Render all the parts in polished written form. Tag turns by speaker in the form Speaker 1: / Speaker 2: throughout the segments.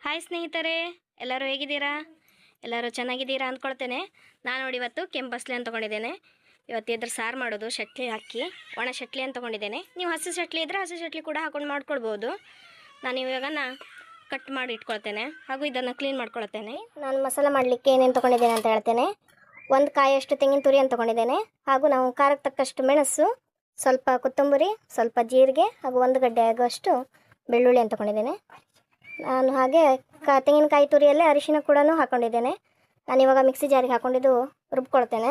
Speaker 1: Hi ಸ್ನೇಹಿತರೆ, ಎಲ್ಲರೂ ಹೇಗಿದ್ದೀರಾ? ಎಲ್ಲರೂ ಚೆನ್ನಾಗಿದ್ದೀರಾ ಅಂದ್ಕೊಳ್ತೇನೆ. ನಾನು ನೋಡಿ ಇವತ್ತು ಕೆಂಪು ಬಸಳೆ ಅಂತ ತೊಗೊಂಡಿದ್ದೇನೆ. ಇವತ್ತು ಇದ್ರ ಸಾರು ಮಾಡೋದು, ಶಟ್ಲಿ ಹಾಕಿ ಒಣ ಶಟ್ಲಿ ಅಂತ ತೊಗೊಂಡಿದ್ದೇನೆ. ನೀವು ಹಸಿ ಶಟ್ಲಿ ಇದ್ದರೆ ಹಸಿ ಶಟ್ಲಿ ಕೂಡ ಹಾಕೊಂಡು ಮಾಡ್ಕೊಳ್ಬೋದು. ನಾನು ಇವಾಗನ ಕಟ್ ಮಾಡಿ ಇಟ್ಕೊಳ್ತೇನೆ ಹಾಗೂ ಇದನ್ನು ಕ್ಲೀನ್ ಮಾಡ್ಕೊಳ್ತೇನೆ. ನಾನು ಮಸಾಲೆ ಮಾಡಲಿಕ್ಕೆ ಏನೇನು ತೊಗೊಂಡಿದ್ದೇನೆ ಅಂತ ಹೇಳ್ತೇನೆ. ಒಂದು ಕಾಯಷ್ಟು ತೆಂಗಿನ ತುರಿ ಅಂತ ತೊಗೊಂಡಿದ್ದೇನೆ, ಹಾಗೂ ನಾವು ಖಾರಕ್ಕೆ ತಕ್ಕಷ್ಟು ಮೆಣಸು, ಸ್ವಲ್ಪ ಕೊತ್ತಂಬರಿ, ಸ್ವಲ್ಪ ಜೀರಿಗೆ ಹಾಗೂ ಒಂದು ಗಡ್ಡೆ ಆಗುವಷ್ಟು ಬೆಳ್ಳುಳ್ಳಿ ಅಂತ ತೊಗೊಂಡಿದ್ದೇನೆ. ನಾನು ಹಾಗೆ ತೆಂಗಿನಕಾಯಿ ತುರಿಯಲ್ಲೇ ಅರಿಶಿನ ಕೂಡ ಹಾಕ್ಕೊಂಡಿದ್ದೇನೆ. ನಾನಿವಾಗ ಮಿಕ್ಸಿ ಜಾರಿಗೆ ಹಾಕ್ಕೊಂಡಿದ್ದು ರುಬ್ಕೊಳ್ತೇನೆ.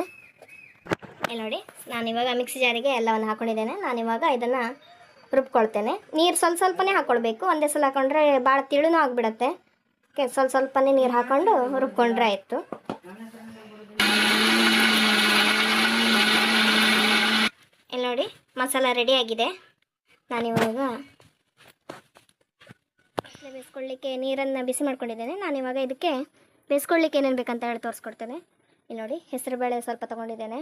Speaker 1: ಇಲ್ಲಿ ನೋಡಿ, ನಾನಿವಾಗ ಮಿಕ್ಸಿ ಜಾರಿಗೆ ಎಲ್ಲವನ್ನು ಹಾಕ್ಕೊಂಡಿದ್ದೇನೆ. ನಾನಿವಾಗ ಇದನ್ನು ರುಬ್ಕೊಳ್ತೇನೆ. ನೀರು ಸ್ವಲ್ಪನೇ ಹಾಕ್ಕೊಳ್ಬೇಕು, ಒಂದೇ ಸಲ ಹಾಕ್ಕೊಂಡ್ರೆ ಭಾಳ ತಿಳುನೂ ಆಗಿಬಿಡತ್ತೆ. ಸ್ವಲ್ಪನೇ ನೀರು ಹಾಕ್ಕೊಂಡು ರುಬ್ಕೊಂಡ್ರೆ ಆಯಿತು. ಇಲ್ಲಿ ನೋಡಿ, ಮಸಾಲ ರೆಡಿಯಾಗಿದೆ. ನಾನಿವಾಗ ಬೇಯಿಸ್ಕೊಳ್ಳಿಕ್ಕೆ ನೀರನ್ನು ಬಿಸಿ ಮಾಡ್ಕೊಂಡಿದ್ದೇನೆ. ನಾನಿವಾಗ ಇದಕ್ಕೆ ಬೇಯಿಸ್ಕೊಳ್ಳಿಕ್ಕೆ ಏನೇನು ಬೇಕಂತ ಹೇಳಿ ತೋರಿಸ್ಕೊಡ್ತೇನೆ. ಇಲ್ಲಿ ನೋಡಿ, ಹೆಸರುಬೇಳೆ ಸ್ವಲ್ಪ ತೊಗೊಂಡಿದ್ದೇನೆ.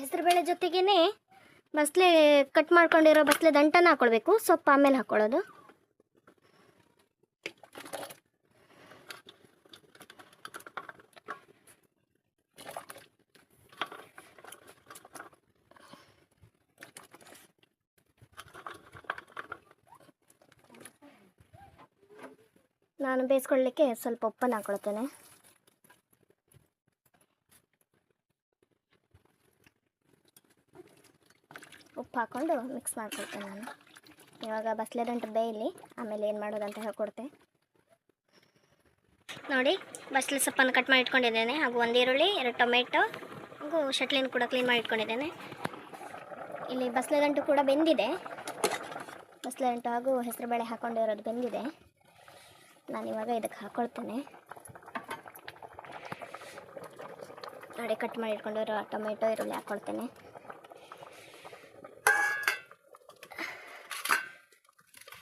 Speaker 1: ಹೆಸರುಬೇಳೆ ಜೊತೆಗೇ ಬಸಳೆ ಕಟ್ ಮಾಡ್ಕೊಂಡಿರೋ ಬಸಳೆ ದಂಟನ್ನು ಹಾಕ್ಕೊಳ್ಬೇಕು. ಸೊಪ್ಪು ಆಮೇಲೆ ಹಾಕ್ಕೊಳ್ಳೋದು. ನಾನು ಬೇಯಿಸ್ಕೊಳ್ಳಿಕ್ಕೆ ಸ್ವಲ್ಪ ಉಪ್ಪನ್ನು ಹಾಕ್ಕೊಳ್ತೇನೆ. ಉಪ್ಪು ಹಾಕ್ಕೊಂಡು ಮಿಕ್ಸ್ ಮಾಡ್ಕೊಳ್ತೇನೆ. ನಾನು ಇವಾಗ ಬಸಳೆ ದಂಟು ಬೇಯಲಿ, ಆಮೇಲೆ ಏನು ಮಾಡೋದು ಅಂತ ಹೇಳ್ಕೊಡ್ತೆ. ನೋಡಿ, ಬಸಳೆ ಸೊಪ್ಪನ್ನು ಕಟ್ ಮಾಡಿ ಇಟ್ಕೊಂಡಿದ್ದೇನೆ, ಹಾಗೂ ಒಂದು ಈರುಳ್ಳಿ, 2 ಟೊಮೆಟೊ ಹಾಗೂ ಶಟ್ಲಿನ ಕೂಡ ಕ್ಲೀನ್ ಮಾಡಿ ಇಟ್ಕೊಂಡಿದ್ದೇನೆ. ಇಲ್ಲಿ ಬಸಳೆ ದಂಟು ಕೂಡ ಬೆಂದಿದೆ. ಬಸಳೆ ದಂಟು ಹಾಗೂ ಹೆಸರುಬೇಳೆ ಹಾಕ್ಕೊಂಡಿರೋದು ಬೆಂದಿದೆ. ನಾನಿವಾಗ ಇದಕ್ಕೆ ಹಾಕ್ಕೊಳ್ತೇನೆ. ನೋಡಿ, ಕಟ್ ಮಾಡಿ ಇಟ್ಕೊಂಡಿರೋ ಟೊಮೆಟೊ, ಈರುಳ್ಳಿ ಹಾಕ್ಕೊಳ್ತೇನೆ.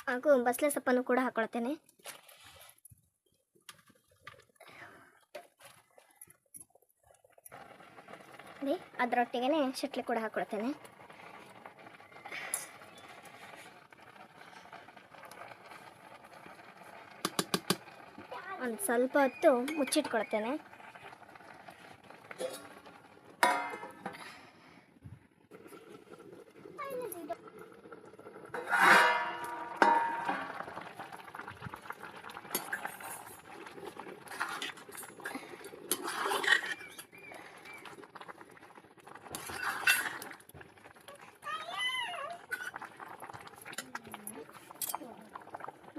Speaker 1: ಹಾಗೂ ಬಸಳೆ ಸೊಪ್ಪನ್ನು ಕೂಡ ಹಾಕ್ಕೊಳ್ತೇನೆ. ನೋಡಿ, ಅದರೊಟ್ಟಿಗೆ ಶಟ್ಲಿ ಕೂಡ ಹಾಕ್ಕೊಳ್ತೇನೆ. ಒಂದು ಸ್ವಲ್ಪ ಹೊತ್ತು ಮುಚ್ಚಿಟ್ಕೊಳ್ತೇನೆ.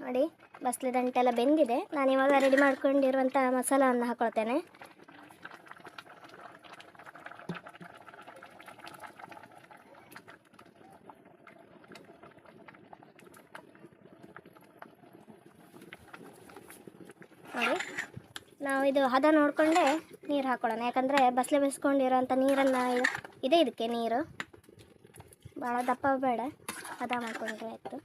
Speaker 1: ನೋಡಿ, ಬಸಳೆ ದಂಟೆಲ್ಲ ಬೆಂದಿದೆ. ನಾನಿವಾಗ ರೆಡಿ ಮಾಡ್ಕೊಂಡಿರುವಂಥ ಮಸಾಲವನ್ನು ಹಾಕ್ಕೊಳ್ತೇನೆ. ನೋಡಿ, ನಾವು ಇದು ಹದ ನೋಡಿಕೊಂಡೆ ನೀರು ಹಾಕ್ಕೊಳ್ಳೋಣ. ಯಾಕಂದರೆ ಬಸಳೆ ಬೇಯಿಸ್ಕೊಂಡಿರೋಂಥ ನೀರನ್ನು ಇದೆ, ಇದಕ್ಕೆ ನೀರು ಭಾಳ ದಪ್ಪ ಬೇಡ, ಹದ ಮಾಡ್ಕೊಂಡ್ರೆ ಆಯಿತು.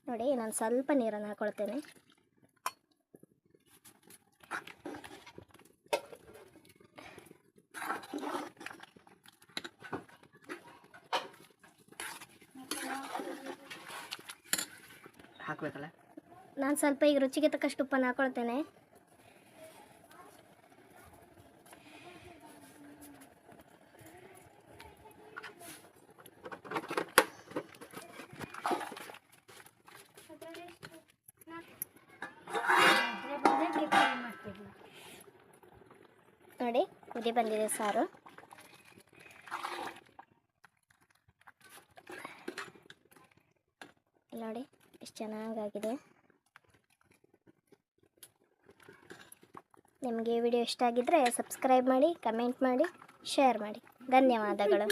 Speaker 1: ನೋಡಿ, ನಾನು ಸ್ವಲ್ಪ ನೀರನ್ನು ಹಾಕ್ಕೊಳ್ತೇನೆ.
Speaker 2: ಹಾಕ್ಬೇಕಲ್ಲ,
Speaker 1: ನಾನು ಸ್ವಲ್ಪ ಈಗ ರುಚಿಗೆ ತಕ್ಕಷ್ಟು ಉಪ್ಪನ್ನು ಹಾಕ್ಕೊಳ್ತೇನೆ. ನೋಡಿ, ಕುದಿ ಬಂದಿದೆ ಸಾರು. ನೋಡಿ, ಎಷ್ಟು ಚೆನ್ನಾಗಾಗಿದೆ. ನಿಮಗೆ ಈ ವಿಡಿಯೋ ಇಷ್ಟ ಆಗಿದ್ದರೆ ಸಬ್ಸ್ಕ್ರೈಬ್ ಮಾಡಿ, ಕಮೆಂಟ್ ಮಾಡಿ, ಶೇರ್ ಮಾಡಿ. ಧನ್ಯವಾದಗಳು.